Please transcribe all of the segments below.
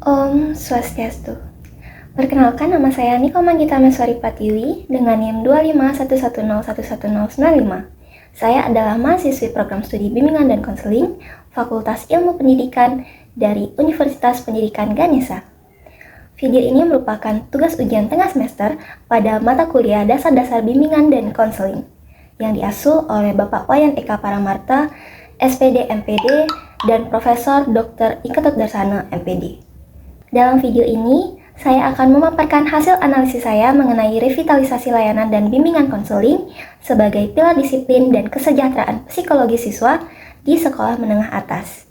Om Swastiastu. Perkenalkan, nama saya Niko Manggita Meswari Pratiwi dengan NIM 25110111095. Saya adalah mahasiswi program studi bimbingan dan konseling Fakultas Ilmu Pendidikan dari Universitas Pendidikan Ganesha. Video ini merupakan tugas ujian tengah semester pada mata kuliah Dasar-Dasar Bimbingan dan Konseling yang diasuh oleh Bapak Wayan Eka Paramarta, SPD MPD, dan Profesor Dr. Iketut Darsana MPD. Dalam video ini, saya akan memaparkan hasil analisis saya mengenai revitalisasi layanan dan bimbingan konseling sebagai pilar disiplin dan kesejahteraan psikologi siswa di sekolah menengah atas.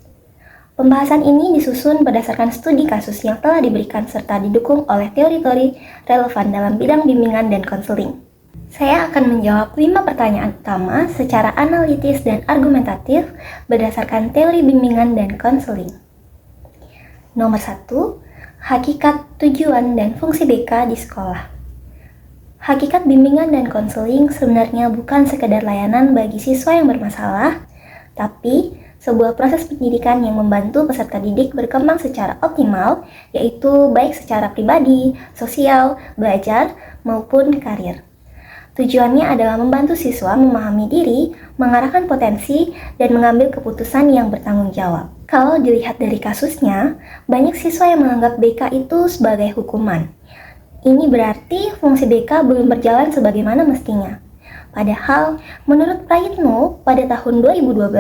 Pembahasan ini disusun berdasarkan studi kasus yang telah diberikan serta didukung oleh teori-teori relevan dalam bidang bimbingan dan konseling. Saya akan menjawab 5 pertanyaan utama secara analitis dan argumentatif berdasarkan teori bimbingan dan konseling. Nomor 1. Hakikat, tujuan, dan fungsi BK di sekolah. Hakikat bimbingan dan konseling sebenarnya bukan sekedar layanan bagi siswa yang bermasalah, tapi sebuah proses pendidikan yang membantu peserta didik berkembang secara optimal, yaitu baik secara pribadi, sosial, belajar, maupun karir. Tujuannya adalah membantu siswa memahami diri, mengarahkan potensi, dan mengambil keputusan yang bertanggung jawab. Kalau dilihat dari kasusnya, banyak siswa yang menganggap BK itu sebagai hukuman. Ini berarti fungsi BK belum berjalan sebagaimana mestinya. Padahal, menurut Prayitno, pada tahun 2012,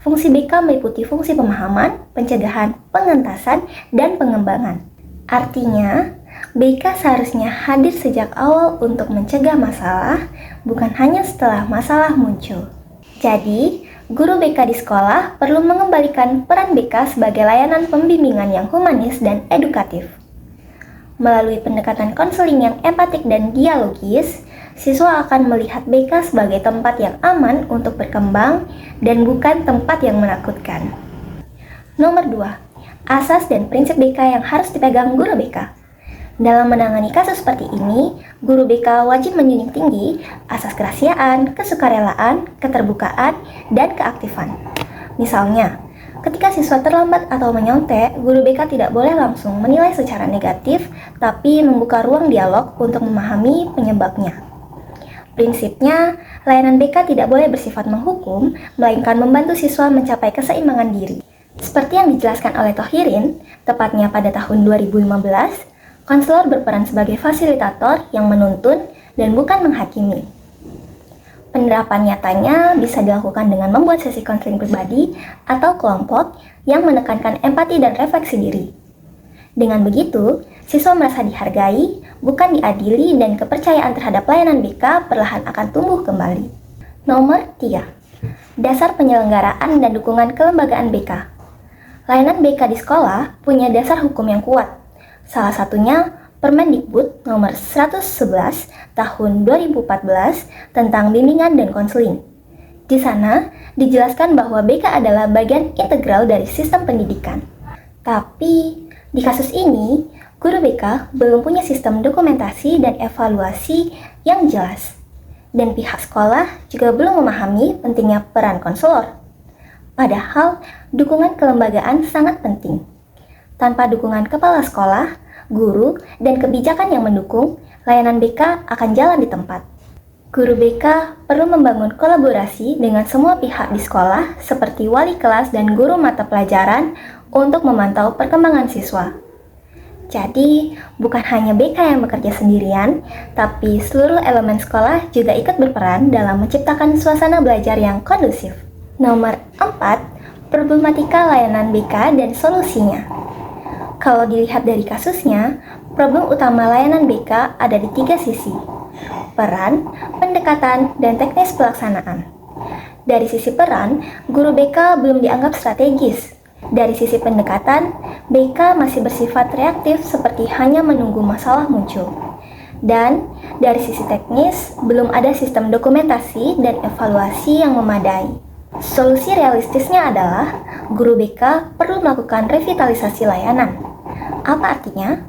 fungsi BK meliputi fungsi pemahaman, pencegahan, pengentasan, dan pengembangan. Artinya, BK seharusnya hadir sejak awal untuk mencegah masalah, bukan hanya setelah masalah muncul. Jadi, guru BK di sekolah perlu mengembalikan peran BK sebagai layanan pembimbingan yang humanis dan edukatif. Melalui pendekatan konseling yang empatik dan dialogis, siswa akan melihat BK sebagai tempat yang aman untuk berkembang dan bukan tempat yang menakutkan. Nomor 2. Asas dan prinsip BK yang harus dipegang guru BK. Dalam menangani kasus seperti ini, guru BK wajib menjunjung tinggi asas kerahasiaan, kesukarelaan, keterbukaan, dan keaktifan. Misalnya, ketika siswa terlambat atau menyontek, guru BK tidak boleh langsung menilai secara negatif, tapi membuka ruang dialog untuk memahami penyebabnya. Prinsipnya, layanan BK tidak boleh bersifat menghukum, melainkan membantu siswa mencapai keseimbangan diri. Seperti yang dijelaskan oleh Thohirin, tepatnya pada tahun 2015, konselor berperan sebagai fasilitator yang menuntun dan bukan menghakimi. Penerapan nyatanya bisa dilakukan dengan membuat sesi konseling pribadi atau kelompok yang menekankan empati dan refleksi diri. Dengan begitu, siswa merasa dihargai, bukan diadili, dan kepercayaan terhadap layanan BK perlahan akan tumbuh kembali. Nomor 3. Dasar penyelenggaraan dan dukungan kelembagaan BK. Layanan BK di sekolah punya dasar hukum yang kuat. Salah satunya Permendikbud nomor 111 tahun 2014 tentang bimbingan dan konseling. Di sana dijelaskan bahwa BK adalah bagian integral dari sistem pendidikan. Tapi di kasus ini, guru BK belum punya sistem dokumentasi dan evaluasi yang jelas. Dan pihak sekolah juga belum memahami pentingnya peran konselor. Padahal dukungan kelembagaan sangat penting. Tanpa dukungan kepala sekolah, guru, dan kebijakan yang mendukung, layanan BK akan jalan di tempat. Guru BK perlu membangun kolaborasi dengan semua pihak di sekolah seperti wali kelas dan guru mata pelajaran untuk memantau perkembangan siswa. Jadi, bukan hanya BK yang bekerja sendirian, tapi seluruh elemen sekolah juga ikut berperan dalam menciptakan suasana belajar yang kondusif. Nomor 4. Problematika layanan BK dan solusinya. Kalau dilihat dari kasusnya, problem utama layanan BK ada di 3 sisi: peran, pendekatan, dan teknis pelaksanaan. Dari sisi peran, guru BK belum dianggap strategis. Dari sisi pendekatan, BK masih bersifat reaktif seperti hanya menunggu masalah muncul. Dan dari sisi teknis, belum ada sistem dokumentasi dan evaluasi yang memadai. Solusi realistisnya adalah guru BK perlu melakukan revitalisasi layanan. Apa artinya?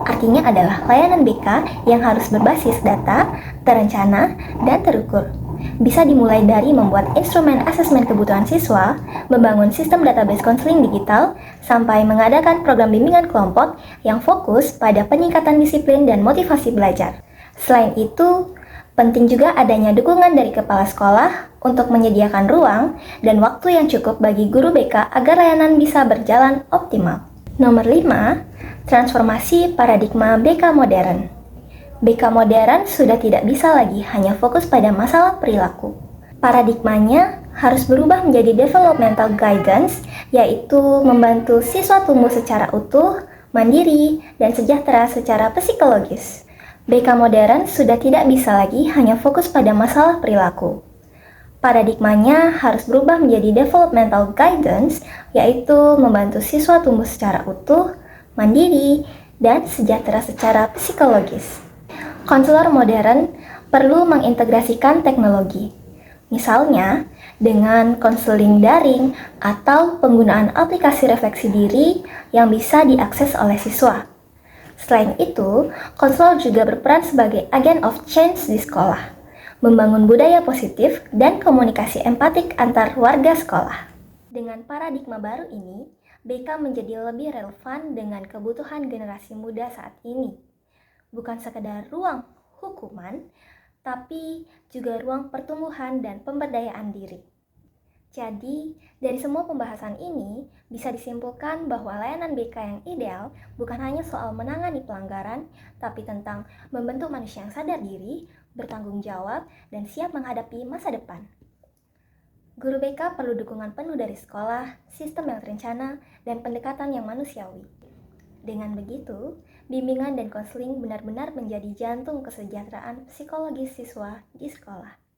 Artinya adalah layanan BK yang harus berbasis data, terencana, dan terukur. bisa dimulai dari membuat instrumen asesmen kebutuhan siswa, membangun sistem database konseling digital, sampai mengadakan program bimbingan kelompok yang fokus pada peningkatan disiplin dan motivasi belajar. Selain itu, penting juga adanya dukungan dari kepala sekolah untuk menyediakan ruang dan waktu yang cukup bagi guru BK agar layanan bisa berjalan optimal. Nomor 5, transformasi paradigma BK modern. BK modern sudah tidak bisa lagi hanya fokus pada masalah perilaku. Paradigmanya harus berubah menjadi developmental guidance, yaitu membantu siswa tumbuh secara utuh, mandiri, dan sejahtera secara psikologis. BK modern sudah tidak bisa lagi hanya fokus pada masalah perilaku. Paradigmanya harus berubah menjadi developmental guidance, yaitu membantu siswa tumbuh secara utuh, mandiri, dan sejahtera secara psikologis. Konselor modern perlu mengintegrasikan teknologi, misalnya dengan konseling daring atau penggunaan aplikasi refleksi diri yang bisa diakses oleh siswa. Selain itu, konselor juga berperan sebagai agen of change di sekolah, membangun budaya positif dan komunikasi empatik antar warga sekolah. Dengan paradigma baru ini, BK menjadi lebih relevan dengan kebutuhan generasi muda saat ini. Bukan sekedar ruang hukuman, tapi juga ruang pertumbuhan dan pemberdayaan diri. Jadi, dari semua pembahasan ini, bisa disimpulkan bahwa layanan BK yang ideal bukan hanya soal menangani pelanggaran, tapi tentang membentuk manusia yang sadar diri, bertanggung jawab, dan siap menghadapi masa depan. Guru BK perlu dukungan penuh dari sekolah, sistem yang terencana, dan pendekatan yang manusiawi. Dengan begitu, bimbingan dan konseling benar-benar menjadi jantung kesejahteraan psikologis siswa di sekolah.